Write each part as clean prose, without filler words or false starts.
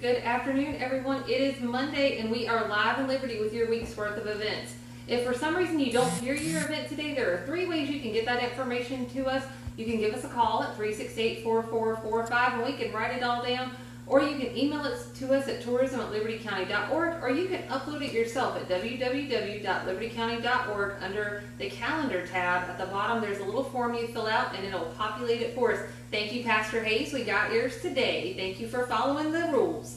Good afternoon, everyone. It is Monday, and we are live in Liberty with your week's worth of events. If for some reason you don't hear your event today, there are 3 ways you can get that information to us. You can give us a call at 368-4445, and we can write it all down. Or you can email it to us at tourism@libertycounty.org, or you can upload it yourself at www.libertycounty.org under the calendar tab. At the bottom, there's a little form you fill out, and it'll populate it for us. Thank you, Pastor Hayes. We got yours today. Thank you for following the rules.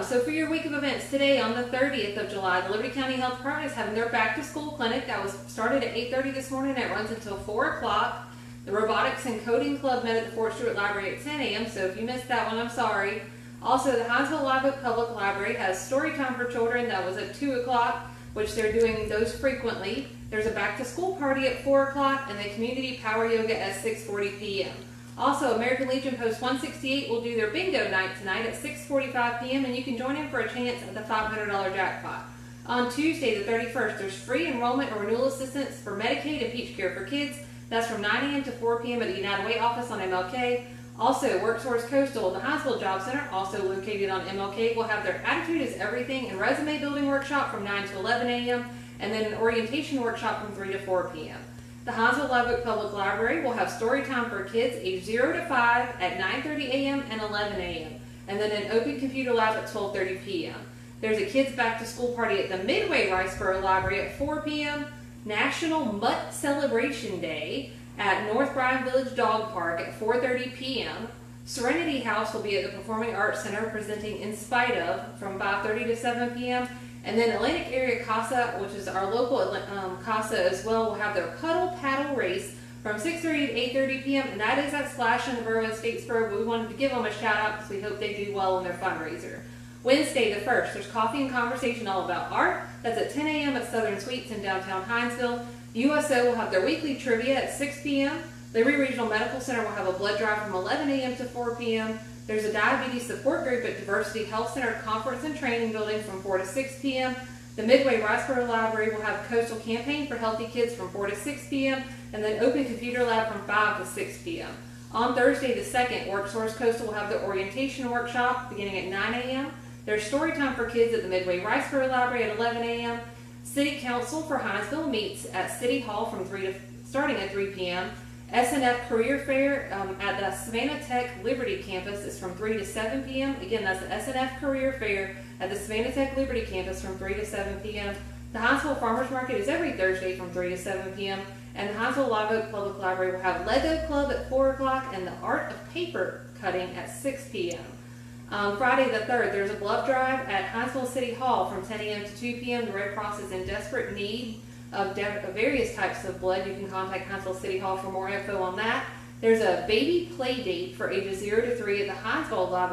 So for your week of events, today on the 30th of July, the Liberty County Health Department is having their back to school clinic. That was started at 8:30 this morning. It runs until 4 o'clock. The Robotics and Coding Club met at the Fort Stewart Library at 10 a.m., so if you missed that one, I'm sorry. Also, the Hinesville Live Oak Public Library has story time for children. That was at 2 o'clock, which they're doing those frequently. There's a back to school party at 4 o'clock, and the community power yoga at 6:40 p.m. Also, American Legion Post 168 will do their bingo night tonight at 6:45 p.m., and you can join in for a chance at the $500 jackpot. On Tuesday, the 31st, there's free enrollment or renewal assistance for Medicaid and Peach Care for Kids. That's from 9 a.m. to 4 p.m. at the United Way office on MLK. Also, WorkSource Coastal and the Hinesville Job Center, also located on MLK, will have their Attitude is Everything and Resume Building Workshop from 9 to 11 a.m. and then an orientation workshop from 3 to 4 p.m. The Hinesville Live Oak Public Library will have story time for kids age 0 to 5 at 9:30 a.m. and 11 a.m. and then an open computer lab at 12:30 p.m. There's a kids back to school party at the Midway Riceboro Library at 4 p.m. National Mutt Celebration Day at North Bryan Village Dog Park at 4:30 p.m. Serenity House will be at the Performing Arts Center presenting In Spite Of from 5:30 to 7 p.m. And then Atlantic Area CASA, which is our local CASA as well, will have their Puddle Paddle Race from 6:30 to 8:30 p.m. And that is at Splash in the Borough of Statesboro, but we wanted to give them a shout out because we hope they do well in their fundraiser. Wednesday the 1st, there's Coffee and Conversation all about art. That's at 10 a.m. at Southern Suites in downtown Hinesville. USO will have their weekly trivia at 6 p.m. Liberty Regional Medical Center will have a blood drive from 11 a.m. to 4 p.m. There's a diabetes support group at Diversity Health Center Conference and Training Building from 4 to 6 p.m. The Midway Riceboro Library will have Coastal Campaign for Healthy Kids from 4 to 6 p.m. and then Open Computer Lab from 5 to 6 p.m. On Thursday the 2nd, WorkSource Coastal will have the orientation workshop beginning at 9 a.m. There's story time for kids at the Midway Riceboro Library at 11 a.m. City Council for Hinesville meets at City Hall from starting at 3 p.m. SNF Career Fair at the Savannah Tech Liberty Campus is from 3 to 7 p.m. Again, that's the SNF Career Fair at the Savannah Tech Liberty Campus from 3 to 7 p.m. The Hinesville Farmers Market is every Thursday from 3 to 7 p.m. And the Hinesville Live Oak Public Library will have Lego Club at 4 o'clock and the Art of Paper Cutting at 6 p.m. Friday the 3rd, there's a blood drive at Hinesville City Hall from 10 a.m. to 2 p.m. The Red Cross is in desperate need of various types of blood. You can contact Hinesville City Hall for more info on that. There's a baby play date for ages 0 to 3 at the Hinesville Live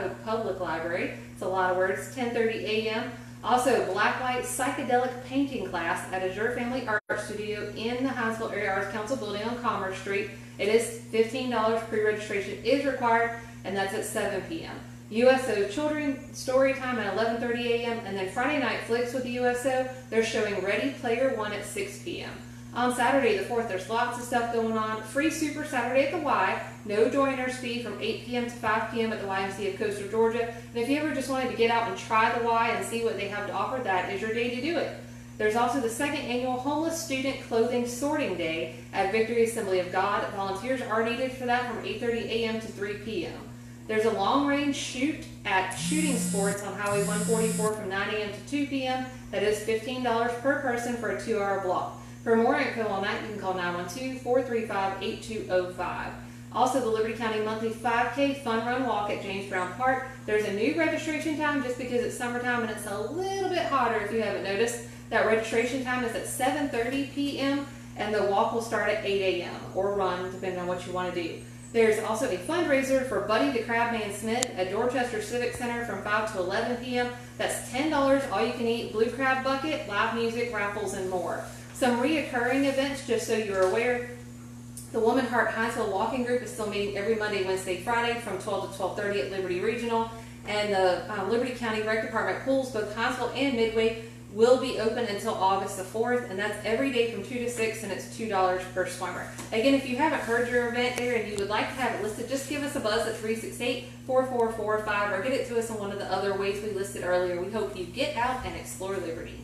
Oak Public Library. It's a lot of words, 10:30 a.m. Also, Blacklight Psychedelic Painting Class at Azure Family Art Studio in the Hinesville Area Arts Council building on Commerce Street. It is $15. Pre-registration is required, and that's at 7 p.m. USO Children Story Time at 11:30 a.m. and then Friday Night Flicks with the USO. They're showing Ready Player One at 6 p.m. On Saturday the 4th, there's lots of stuff going on. Free Super Saturday at the Y. No joiners fee from 8 p.m. to 5 p.m. at the YMCA of Coastal Georgia. And if you ever just wanted to get out and try the Y and see what they have to offer, that is your day to do it. There's also the 2nd annual Homeless Student Clothing Sorting Day at Victory Assembly of God. Volunteers are needed for that from 8:30 a.m. to 3 p.m. There's a long-range shoot at Shooting Sports on Highway 144 from 9 a.m. to 2 p.m. That is $15 per person for a 2-hour block. For more info on that, you can call 912-435-8205. Also, the Liberty County Monthly 5K Fun Run Walk at James Brown Park. There's a new registration time just because it's summertime and it's a little bit hotter if you haven't noticed. That registration time is at 7:30 p.m. and the walk will start at 8 a.m. or run, depending on what you want to do. There's also a fundraiser for Buddy the Crabman Smith at Dorchester Civic Center from 5 to 11 p.m. That's $10, all you can eat, blue crab bucket, live music, raffles, and more. Some reoccurring events, just so you're aware. The Woman Heart Hinesville Walking Group is still meeting every Monday, Wednesday, Friday from 12 to 12:30 at Liberty Regional. And the Liberty County Rec Department pools, both Hinesville and Midway, will be open until August the 4th, and that's every day from 2 to 6, and it's $2 per swimmer. Again, if you haven't heard your event there and you would like to have it listed, just give us a buzz at 368-4445 or get it to us in one of the other ways we listed earlier. We hope you get out and explore Liberty.